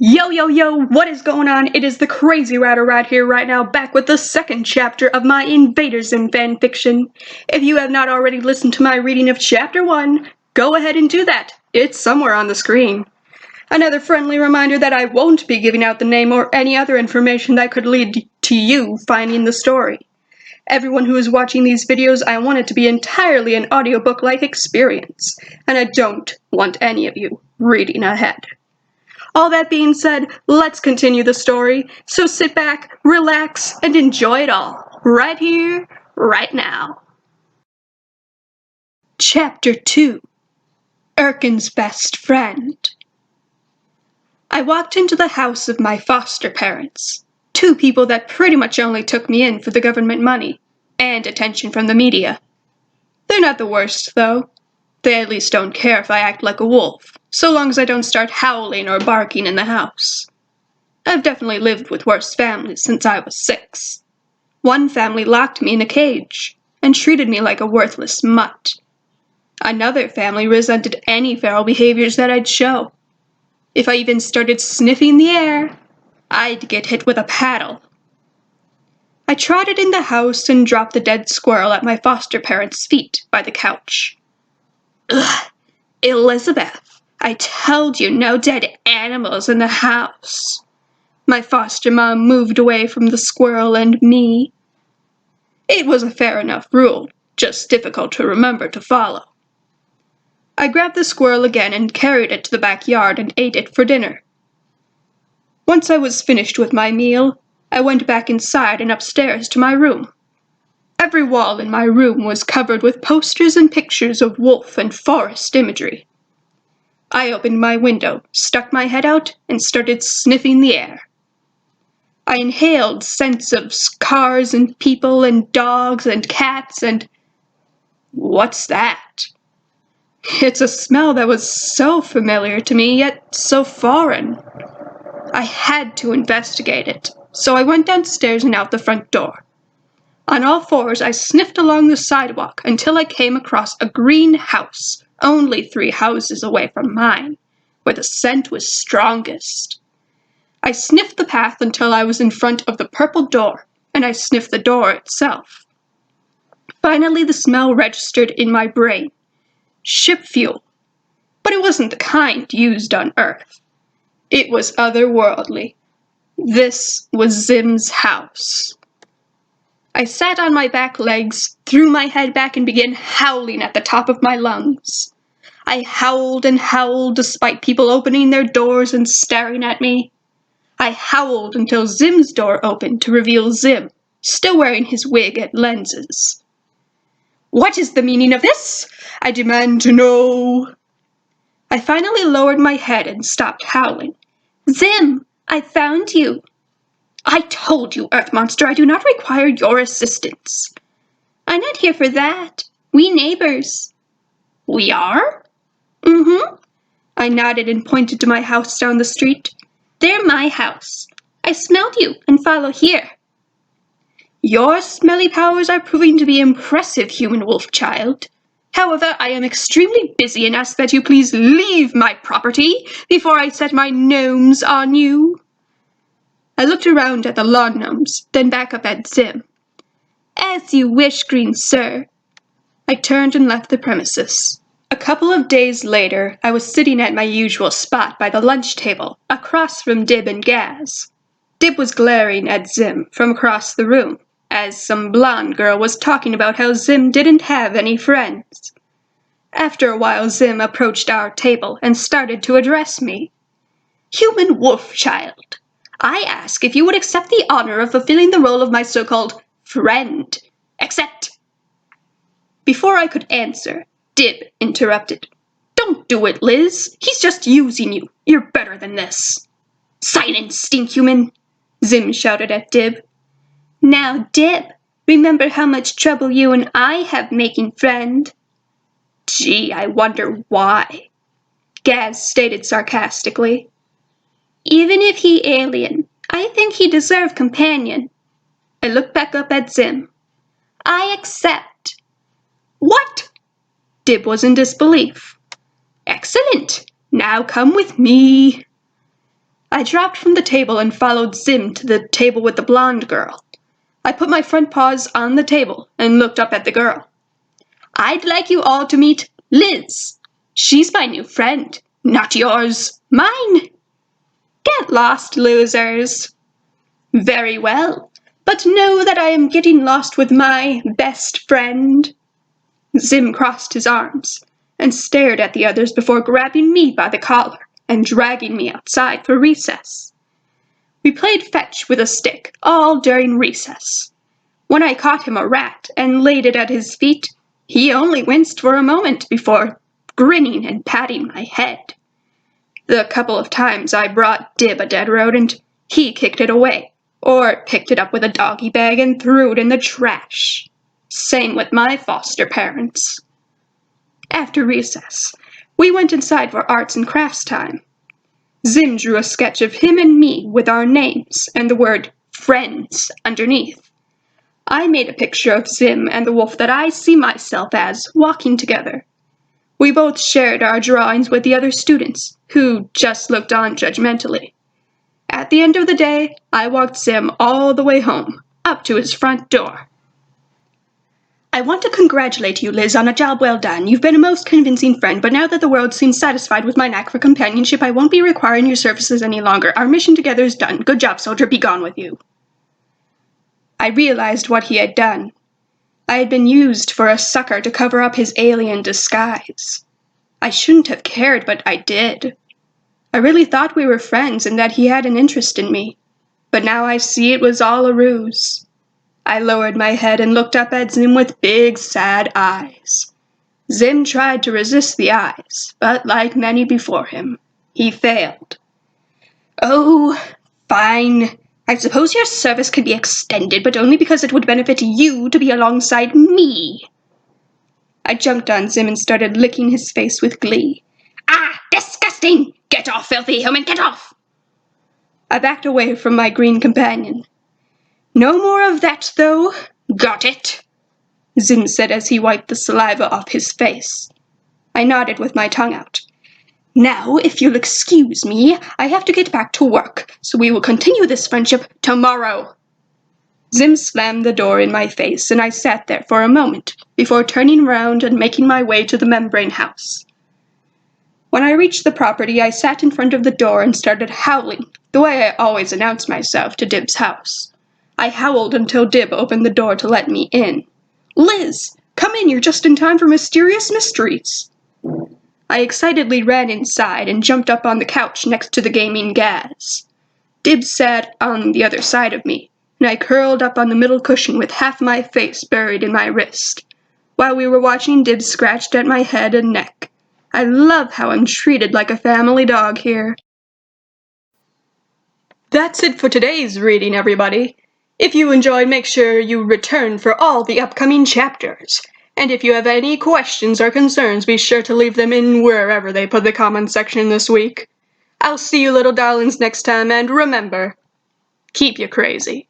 Yo, yo, yo, what is going on? It is the Crazy Ratter Rat here right now, back with the second chapter of my Invaders in fanfiction. If you have not already listened to my reading of Chapter 1, go ahead and do that. It's somewhere on the screen. Another friendly reminder that I won't be giving out the name or any other information that could lead to you finding the story. Everyone who is watching these videos, I want it to be entirely an audiobook-like experience, and I don't want any of you reading ahead. All that being said, let's continue the story, so sit back, relax, and enjoy it all, right here, right now. Chapter 2 Irken's Best Friend. I walked into the house of my foster parents, two people that pretty much only took me in for the government money, and attention from the media. They're not the worst, though. They at least don't care if I act like a wolf, so long as I don't start howling or barking in the house. I've definitely lived with worse families since I was 6. One family locked me in a cage and treated me like a worthless mutt. Another family resented any feral behaviors that I'd show. If I even started sniffing the air, I'd get hit with a paddle. I trotted in the house and dropped the dead squirrel at my foster parents' feet by the couch. Ugh, Elizabeth, I told you no dead animals in the house. My foster mom moved away from the squirrel and me. It was a fair enough rule, just difficult to remember to follow. I grabbed the squirrel again and carried it to the backyard and ate it for dinner. Once I was finished with my meal, I went back inside and upstairs to my room. Every wall in my room was covered with posters and pictures of wolf and forest imagery. I opened my window, stuck my head out, and started sniffing the air. I inhaled scents of cars and people and dogs and cats and... What's that? It's a smell that was so familiar to me, yet so foreign. I had to investigate it, so I went downstairs and out the front door. On all fours, I sniffed along the sidewalk until I came across a green house, only 3 houses away from mine, where the scent was strongest. I sniffed the path until I was in front of the purple door, and I sniffed the door itself. Finally, the smell registered in my brain. Ship fuel. But it wasn't the kind used on Earth. It was otherworldly. This was Zim's house. I sat on my back legs, threw my head back, and began howling at the top of my lungs. I howled and howled despite people opening their doors and staring at me. I howled until Zim's door opened to reveal Zim, still wearing his wig and lenses. What is the meaning of this? I demand to know. I finally lowered my head and stopped howling. Zim, I found you. I told you, Earth Monster, I do not require your assistance. I'm not here for that. We neighbors. We are? Mm-hmm. I nodded and pointed to my house down the street. They're my house. I smelled you and follow here. Your smelly powers are proving to be impressive, human wolf child. However, I am extremely busy and ask that you please leave my property before I set my gnomes on you. I looked around at the lawn gnomes, then back up at Zim. As you wish, green sir. I turned and left the premises. A couple of days later, I was sitting at my usual spot by the lunch table, across from Dib and Gaz. Dib was glaring at Zim from across the room, as some blonde girl was talking about how Zim didn't have any friends. After a while, Zim approached our table and started to address me. Human wolf child, I ask if you would accept the honor of fulfilling the role of my so-called friend. Accept. Before I could answer, Dib interrupted. Don't do it, Liz. He's just using you. You're better than this. Silence, stinkhuman, Zim shouted at Dib. Now, Dib, remember how much trouble you and I have making friend. Gee, I wonder why, Gaz stated sarcastically. Even if he alien, I think he deserve companion. I looked back up at Zim. I accept. What? Dib was in disbelief. Excellent. Now come with me. I dropped from the table and followed Zim to the table with the blonde girl. I put my front paws on the table and looked up at the girl. I'd like you all to meet Liz. She's my new friend. Not yours, mine. Get lost, losers. Very well, but know that I am getting lost with my best friend. Zim crossed his arms and stared at the others before grabbing me by the collar and dragging me outside for recess. We played fetch with a stick all during recess. When I caught him a rat and laid it at his feet, he only winced for a moment before grinning and patting my head. The couple of times I brought Dib a dead rodent, he kicked it away, or picked it up with a doggy bag and threw it in the trash. Same with my foster parents. After recess, we went inside for arts and crafts time. Zim drew a sketch of him and me with our names and the word friends underneath. I made a picture of Zim and the wolf that I see myself as walking together. We both shared our drawings with the other students, who just looked on judgmentally. At the end of the day, I walked Zim all the way home, up to his front door. I want to congratulate you, Liz, on a job well done. You've been a most convincing friend, but now that the world seems satisfied with my knack for companionship, I won't be requiring your services any longer. Our mission together is done. Good job, soldier. Be gone with you. I realized what he had done. I had been used for a sucker to cover up his alien disguise. I shouldn't have cared, but I did. I really thought we were friends and that he had an interest in me, but now I see it was all a ruse. I lowered my head and looked up at Zim with big, sad eyes. Zim tried to resist the eyes, but like many before him, he failed. Oh, fine. I suppose your service could be extended, but only because it would benefit you to be alongside me. I jumped on Zim and started licking his face with glee. Ah, disgusting! Get off, filthy human, get off! I backed away from my green companion. No more of that, though. Got it? Zim said as he wiped the saliva off his face. I nodded with my tongue out. Now, if you'll excuse me, I have to get back to work, so we will continue this friendship tomorrow. Zim slammed the door in my face, and I sat there for a moment before turning around and making my way to the membrane house. When I reached the property, I sat in front of the door and started howling, the way I always announced myself to Dib's house. I howled until Dib opened the door to let me in. Liz, come in, you're just in time for mysterious mysteries. I excitedly ran inside and jumped up on the couch next to the gaming Gaz. Dib sat on the other side of me, and I curled up on the middle cushion with half my face buried in my wrist. While we were watching, Dib scratched at my head and neck. I love how I'm treated like a family dog here. That's it for today's reading, everybody. If you enjoyed, make sure you return for all the upcoming chapters. And if you have any questions or concerns, be sure to leave them in wherever they put the comment section this week. I'll see you little darlings next time, and remember, keep you crazy.